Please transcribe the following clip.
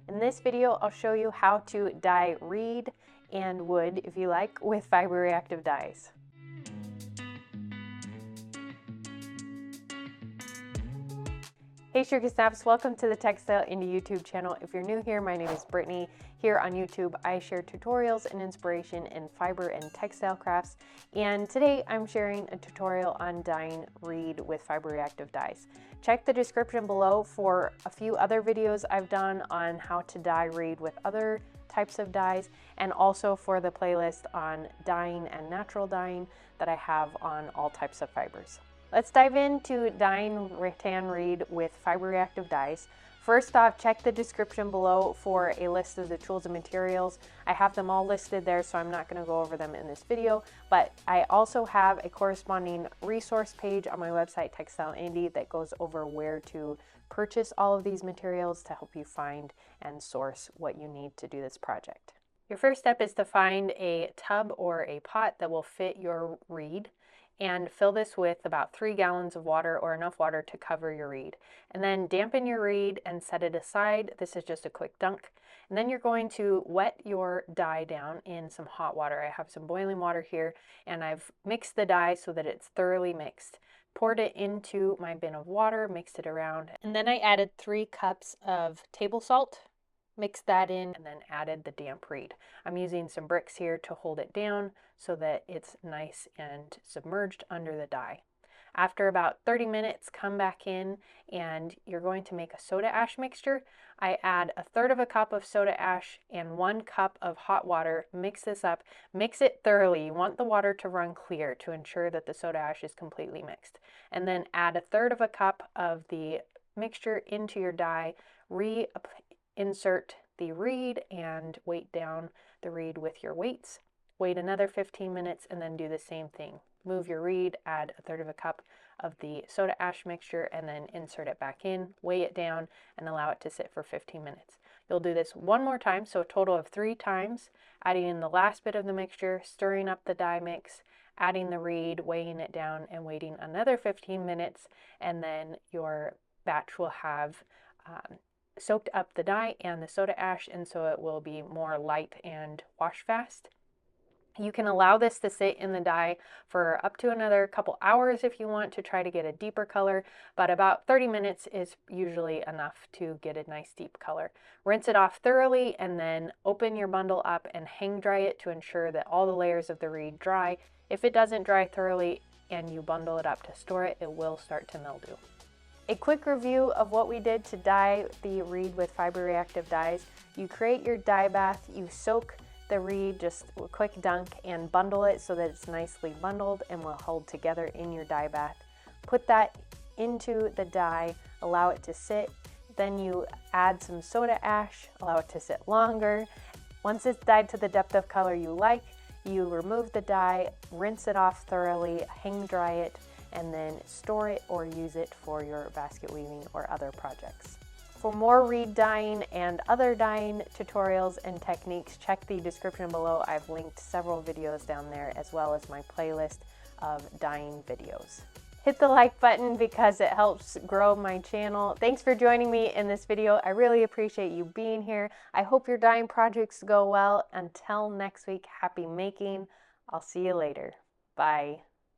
In this video, I'll show you how to dye reed and wood, if you like, with fiber-reactive dyes. Hey Sugar Snaps, welcome to the Textile Indie YouTube channel. If you're new here, my name is Brittany. Here on YouTube, I share tutorials and inspiration in fiber and textile crafts. And today I'm sharing a tutorial on dyeing reed with fiber-reactive dyes. Check the description below for a few other videos I've done on how to dye reed with other types of dyes, and also for the playlist on dyeing and natural dyeing that I have on all types of fibers. Let's dive into dyeing rattan reed with fiber-reactive dyes. First off, check the description below for a list of the tools and materials. I have them all listed there, so I'm not going to go over them in this video, but I also have a corresponding resource page on my website, Textile Indie, that goes over where to purchase all of these materials to help you find and source what you need to do this project. Your first step is to find a tub or a pot that will fit your reed, and fill this with about 3 gallons of water, or enough water to cover your reed. And then dampen your reed and set it aside. This is just a quick dunk. And then you're going to wet your dye down in some hot water. I have some boiling water here, and I've mixed the dye so that it's thoroughly mixed. Poured it into my bin of water, mixed it around, and then I added 3 cups of table salt. Mixed that in and then added the damp reed. I'm using some bricks here to hold it down so that it's nice and submerged under the dye. After about 30 minutes, come back in and you're going to make a soda ash mixture. I add 1/3 cup of soda ash and 1 cup of hot water. Mix this up, mix it thoroughly. You want the water to run clear to ensure that the soda ash is completely mixed. And then add 1/3 cup of the mixture into your dye. Insert the reed and weight down the reed with your weights. Wait another 15 minutes and then do the same thing. Move your reed, add 1/3 cup of the soda ash mixture, and then insert it back in, weigh it down, and allow it to sit for 15 minutes. You'll do this one more time, so a total of 3 times, adding in the last bit of the mixture, stirring up the dye mix, adding the reed, weighing it down, and waiting another 15 minutes, and then your batch will have soaked up the dye and the soda ash, and so it will be more light and wash fast. You can allow this to sit in the dye for up to another couple hours if you want to try to get a deeper color, but about 30 minutes is usually enough to get a nice deep color. Rinse it off thoroughly and then open your bundle up and hang dry it to ensure that all the layers of the reed dry. If it doesn't dry thoroughly and you bundle it up to store it, it will start to mildew. A quick review of what we did to dye the reed with fiber-reactive dyes. You create your dye bath, you soak the reed, just a quick dunk, and bundle it so that it's nicely bundled and will hold together in your dye bath. Put that into the dye, allow it to sit, then you add some soda ash, allow it to sit longer. Once it's dyed to the depth of color you like, you remove the dye, rinse it off thoroughly, hang dry it, and then store it or use it for your basket weaving or other projects. For more reed dyeing and other dyeing tutorials and techniques, check the description below. I've linked several videos down there, as well as my playlist of dyeing videos. Hit the like button because it helps grow my channel. Thanks for joining me in this video. I really appreciate you being here. I hope your dyeing projects go well. Until next week, happy making. I'll see you later. Bye.